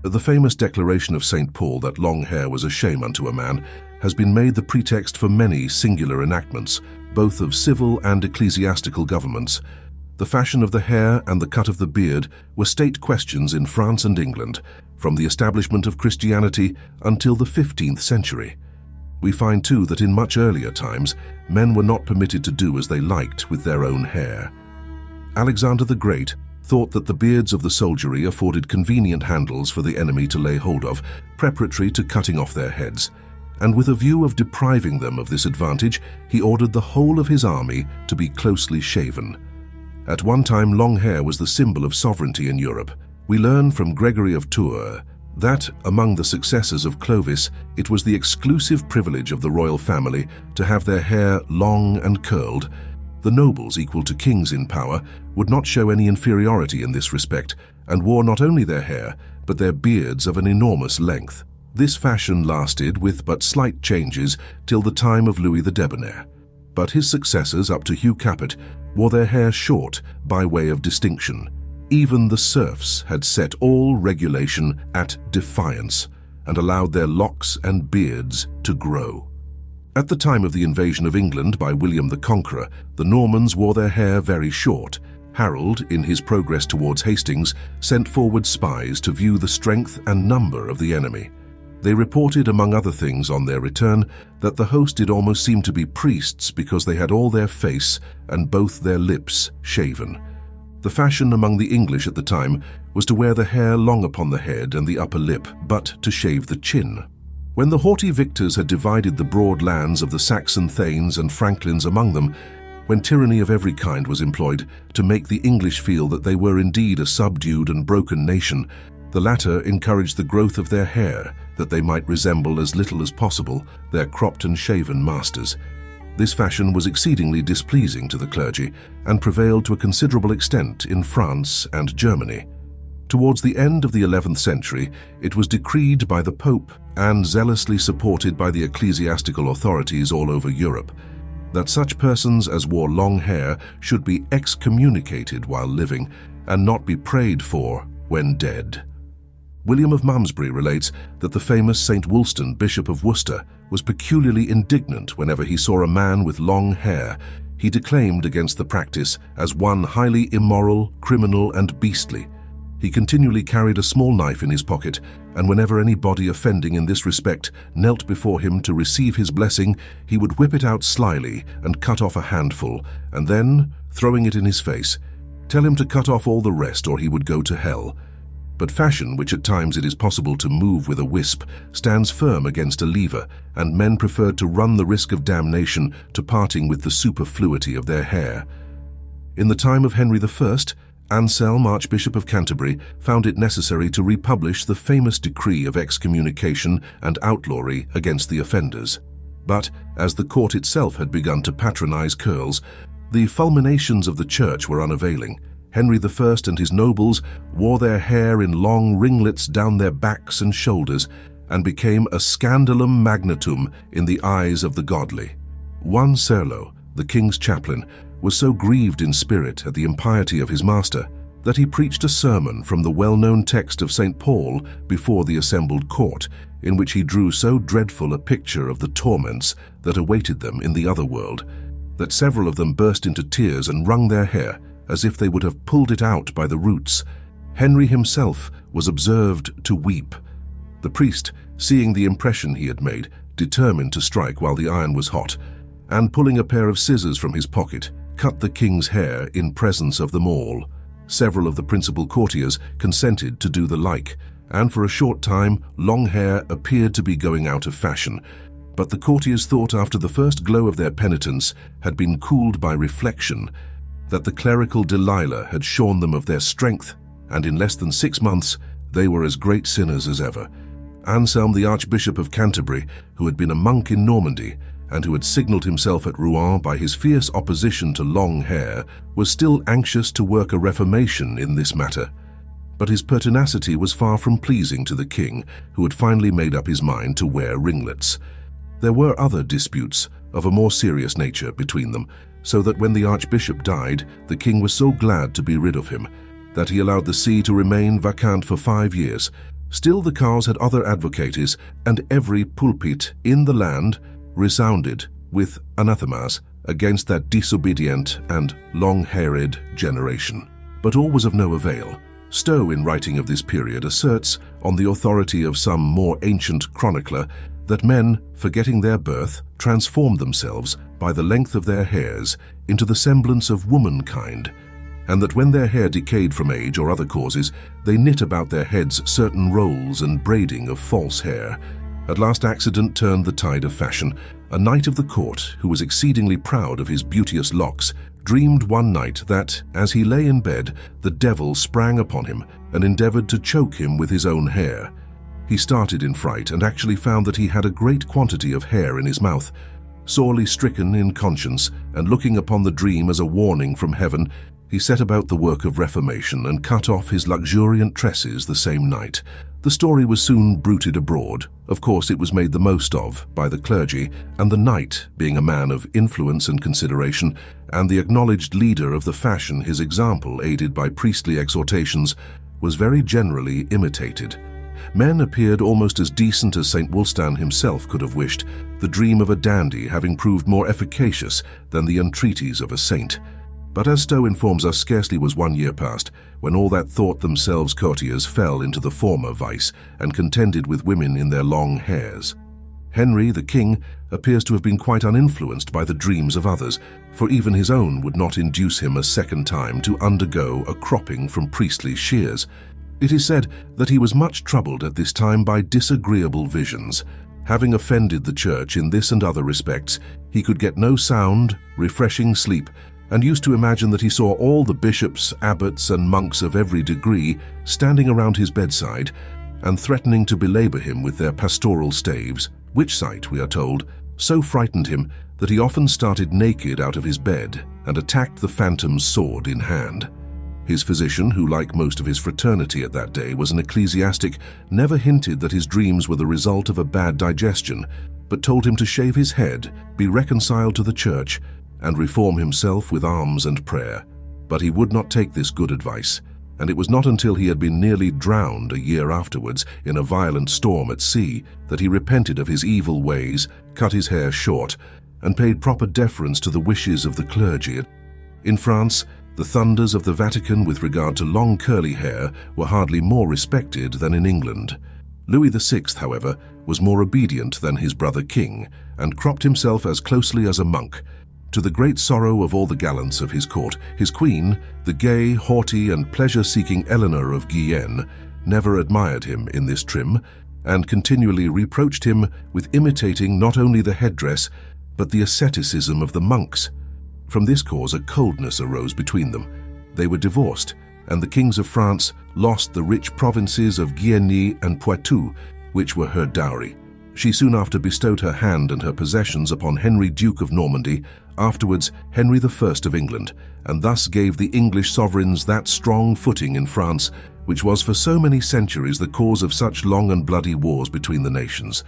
The famous declaration of St. Paul that long hair was a shame unto a man has been made the pretext for many singular enactments, both of civil and ecclesiastical governments. The fashion of the hair and the cut of the beard were state questions in France and England, from the establishment of Christianity until the 15th century. We find too that in much earlier times, men were not permitted to do as they liked with their own hair. Alexander the Great thought that the beards of the soldiery afforded convenient handles for the enemy to lay hold of, preparatory to cutting off their heads, and with a view of depriving them of this advantage, he ordered the whole of his army to be closely shaven. At one time, long hair was the symbol of sovereignty in Europe. We learn from Gregory of Tours that, among the successors of Clovis, it was the exclusive privilege of the royal family to have their hair long and curled. The nobles, equal to kings in power, would not show any inferiority in this respect, and wore not only their hair, but their beards of an enormous length. This fashion lasted, with but slight changes, till the time of Louis the Debonair. But his successors, up to Hugh Capet, wore their hair short by way of distinction. Even the serfs had set all regulation at defiance, and allowed their locks and beards to grow. At the time of the invasion of England by William the Conqueror, the Normans wore their hair very short. Harold, in his progress towards Hastings, sent forward spies to view the strength and number of the enemy. They reported, among other things, on their return, that the host did almost seem to be priests because they had all their face and both their lips shaven. The fashion among the English at the time was to wear the hair long upon the head and the upper lip, but to shave the chin. When the haughty victors had divided the broad lands of the Saxon thanes and franklins among them, when tyranny of every kind was employed to make the English feel that they were indeed a subdued and broken nation, the latter encouraged the growth of their hair, that they might resemble as little as possible their cropped and shaven masters. This fashion was exceedingly displeasing to the clergy, and prevailed to a considerable extent in France and Germany. Towards the end of the 11th century, it was decreed by the Pope and zealously supported by the ecclesiastical authorities all over Europe that such persons as wore long hair should be excommunicated while living and not be prayed for when dead. William of Malmesbury relates that the famous St. Wulstan, Bishop of Worcester, was peculiarly indignant whenever he saw a man with long hair. He declaimed against the practice as one highly immoral, criminal, and beastly. He continually carried a small knife in his pocket, and whenever anybody offending in this respect knelt before him to receive his blessing, he would whip it out slyly and cut off a handful, and then, throwing it in his face, tell him to cut off all the rest or he would go to hell. But fashion, which at times it is possible to move with a wisp, stands firm against a lever, and men preferred to run the risk of damnation to parting with the superfluity of their hair. In the time of Henry I, Anselm, Archbishop of Canterbury, found it necessary to republish the famous decree of excommunication and outlawry against the offenders. But, as the court itself had begun to patronize curls, the fulminations of the church were unavailing. Henry I and his nobles wore their hair in long ringlets down their backs and shoulders, and became a scandalum magnatum in the eyes of the godly. One Serlo, the king's chaplain, was so grieved in spirit at the impiety of his master that he preached a sermon from the well-known text of St. Paul before the assembled court, in which he drew so dreadful a picture of the torments that awaited them in the other world, that several of them burst into tears and wrung their hair, as if they would have pulled it out by the roots. Henry himself was observed to weep. The priest, seeing the impression he had made, determined to strike while the iron was hot, and pulling a pair of scissors from his pocket, cut the king's hair in presence of them all. Several of the principal courtiers consented to do the like, and for a short time long hair appeared to be going out of fashion. But the courtiers thought, after the first glow of their penitence had been cooled by reflection, that the clerical Delilah had shorn them of their strength, and in less than 6 months they were as great sinners as ever. Anselm, the Archbishop of Canterbury, who had been a monk in Normandy, and who had signalled himself at Rouen by his fierce opposition to long hair, was still anxious to work a reformation in this matter. But his pertinacity was far from pleasing to the king, who had finally made up his mind to wear ringlets. There were other disputes of a more serious nature between them, so that when the archbishop died, the king was so glad to be rid of him that he allowed the see to remain vacant for 5 years, Still the cause had other advocates, and every pulpit in the land resounded with anathemas against that disobedient and long-haired generation. But all was of no avail. Stowe, in writing of this period, asserts, on the authority of some more ancient chronicler, that men, forgetting their birth, transformed themselves, by the length of their hairs, into the semblance of womankind, and that when their hair decayed from age or other causes, they knit about their heads certain rolls and braiding of false hair. At last accident turned the tide of fashion. A knight of the court, who was exceedingly proud of his beauteous locks, dreamed one night that, as he lay in bed, the devil sprang upon him and endeavored to choke him with his own hair. He started in fright and actually found that he had a great quantity of hair in his mouth. Sorely stricken in conscience, and looking upon the dream as a warning from heaven, he set about the work of reformation and cut off his luxuriant tresses the same night. The story was soon bruited abroad. Of course, it was made the most of by the clergy, and the knight, being a man of influence and consideration, and the acknowledged leader of the fashion, his example, aided by priestly exhortations, was very generally imitated. Men appeared almost as decent as St. Wulstan himself could have wished, the dream of a dandy having proved more efficacious than the entreaties of a saint. But as Stowe informs us, scarcely was 1 year past, when all that thought themselves courtiers fell into the former vice, and contended with women in their long hairs. Henry, the king, appears to have been quite uninfluenced by the dreams of others, for even his own would not induce him a second time to undergo a cropping from priestly shears. It is said that he was much troubled at this time by disagreeable visions. Having offended the church in this and other respects, he could get no sound, refreshing sleep, and used to imagine that he saw all the bishops, abbots, and monks of every degree standing around his bedside and threatening to belabor him with their pastoral staves, which sight, we are told, so frightened him that he often started naked out of his bed and attacked the phantom's sword in hand. His physician, who like most of his fraternity at that day was an ecclesiastic, never hinted that his dreams were the result of a bad digestion, but told him to shave his head, be reconciled to the church, and reform himself with alms and prayer. But he would not take this good advice, and it was not until he had been nearly drowned a year afterwards in a violent storm at sea that he repented of his evil ways, cut his hair short, and paid proper deference to the wishes of the clergy. In France, the thunders of the Vatican with regard to long curly hair were hardly more respected than in England. Louis VI, however, was more obedient than his brother king, and cropped himself as closely as a monk. To the great sorrow of all the gallants of his court, his queen, the gay, haughty, and pleasure-seeking Eleanor of Guienne, never admired him in this trim, and continually reproached him with imitating not only the headdress, but the asceticism of the monks. From this cause a coldness arose between them. They were divorced, and the kings of France lost the rich provinces of Guienne and Poitou, which were her dowry. She soon after bestowed her hand and her possessions upon Henry, Duke of Normandy, afterwards Henry I of England, and thus gave the English sovereigns that strong footing in France, which was for so many centuries the cause of such long and bloody wars between the nations.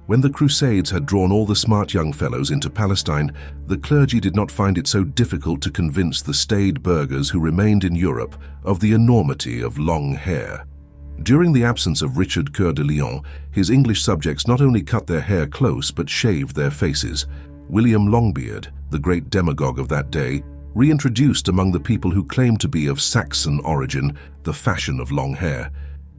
When the Crusades had drawn all the smart young fellows into Palestine, the clergy did not find it so difficult to convince the staid burghers who remained in Europe of the enormity of long hair. During the absence of Richard Coeur de Lion, his English subjects not only cut their hair close but shaved their faces. William Longbeard, the great demagogue of that day, reintroduced among the people who claimed to be of Saxon origin the fashion of long hair.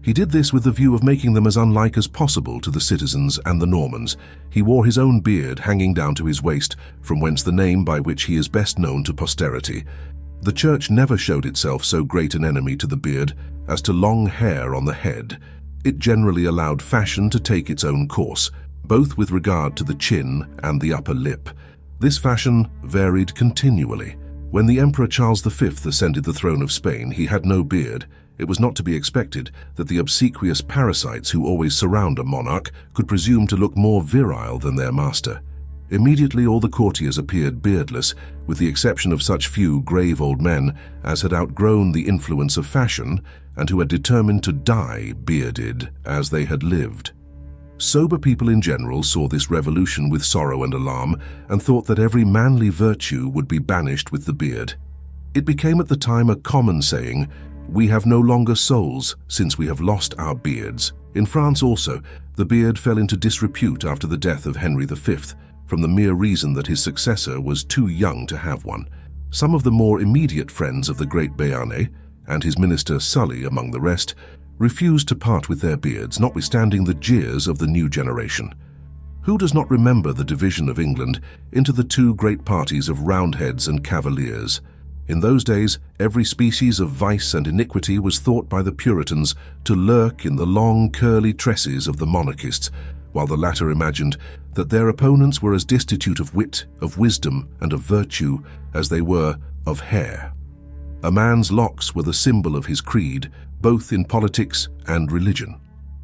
He did this with the view of making them as unlike as possible to the citizens and the Normans. He wore his own beard hanging down to his waist, from whence the name by which he is best known to posterity. The church never showed itself so great an enemy to the beard as to long hair on the head. It generally allowed fashion to take its own course, both with regard to the chin and the upper lip. This fashion varied continually. When the Emperor Charles V ascended the throne of Spain, he had no beard. It was not to be expected that the obsequious parasites who always surround a monarch could presume to look more virile than their master. Immediately all the courtiers appeared beardless, with the exception of such few grave old men as had outgrown the influence of fashion and who had determined to die bearded as they had lived. Sober people in general saw this revolution with sorrow and alarm and thought that every manly virtue would be banished with the beard. It became at the time a common saying, "We have no longer souls, since we have lost our beards." In France also, the beard fell into disrepute after the death of Henry V, from the mere reason that his successor was too young to have one. Some of the more immediate friends of the great Béarnais, and his minister Sully among the rest, refused to part with their beards, notwithstanding the jeers of the new generation. Who does not remember the division of England into the two great parties of Roundheads and Cavaliers? In those days, every species of vice and iniquity was thought by the Puritans to lurk in the long, curly tresses of the monarchists, while the latter imagined that their opponents were as destitute of wit, of wisdom, and of virtue as they were of hair. A man's locks were the symbol of his creed, both in politics and religion.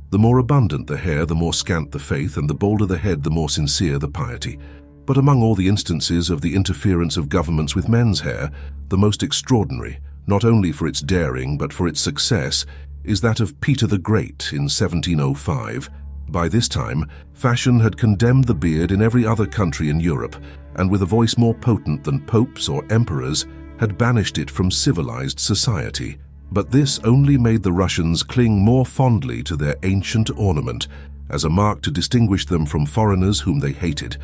The more abundant the hair, the more scant the faith, and the bolder the head, the more sincere the piety. But among all the instances of the interference of governments with men's hair, the most extraordinary, not only for its daring but for its success, is that of Peter the Great in 1705. By this time, fashion had condemned the beard in every other country in Europe, and with a voice more potent than popes or emperors, had banished it from civilized society. But this only made the Russians cling more fondly to their ancient ornament, as a mark to distinguish them from foreigners whom they hated.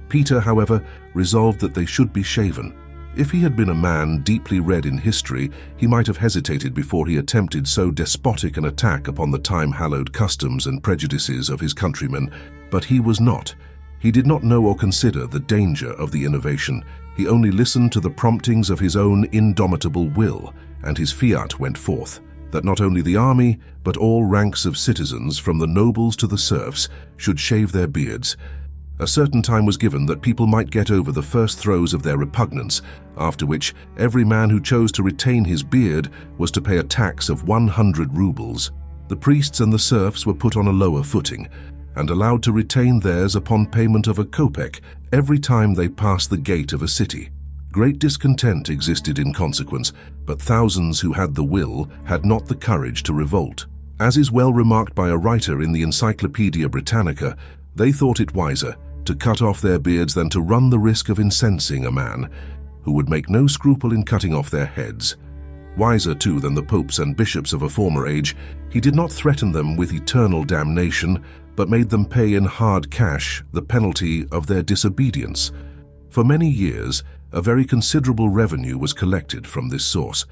Peter, however, resolved that they should be shaven. If he had been a man deeply read in history, he might have hesitated before he attempted so despotic an attack upon the time-hallowed customs and prejudices of his countrymen, but he was not. He did not know or consider the danger of the innovation. He only listened to the promptings of his own indomitable will, and his fiat went forth, that not only the army, but all ranks of citizens, from the nobles to the serfs, should shave their beards. A certain time was given that people might get over the first throes of their repugnance, after which every man who chose to retain his beard was to pay a tax of 100 rubles. The priests and the serfs were put on a lower footing, and allowed to retain theirs upon payment of a kopeck every time they passed the gate of a city. Great discontent existed in consequence, but thousands who had the will had not the courage to revolt. As is well remarked by a writer in the Encyclopaedia Britannica, they thought it wiser to cut off their beards than to run the risk of incensing a man who would make no scruple in cutting off their heads. Wiser, too, than the popes and bishops of a former age, he did not threaten them with eternal damnation, but made them pay in hard cash the penalty of their disobedience. For many years, a very considerable revenue was collected from this source.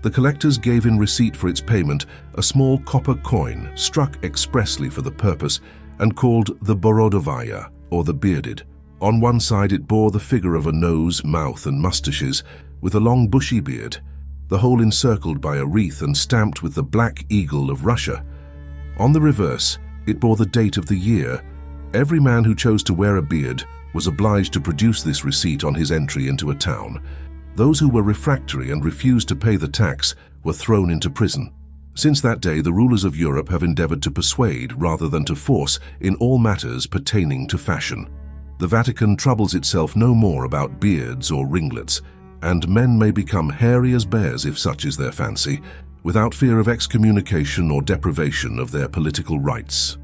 The collectors gave in receipt for its payment a small copper coin struck expressly for the purpose and called the borodovaya, or the bearded. On one side it bore the figure of a nose, mouth, and moustaches, with a long bushy beard, the whole encircled by a wreath and stamped with the black eagle of Russia. On the reverse, it bore the date of the year. Every man who chose to wear a beard was obliged to produce this receipt on his entry into a town. Those who were refractory and refused to pay the tax were thrown into prison. Since that day, the rulers of Europe have endeavored to persuade rather than to force in all matters pertaining to fashion. The Vatican troubles itself no more about beards or ringlets, and men may become hairy as bears, if such is their fancy, without fear of excommunication or deprivation of their political rights.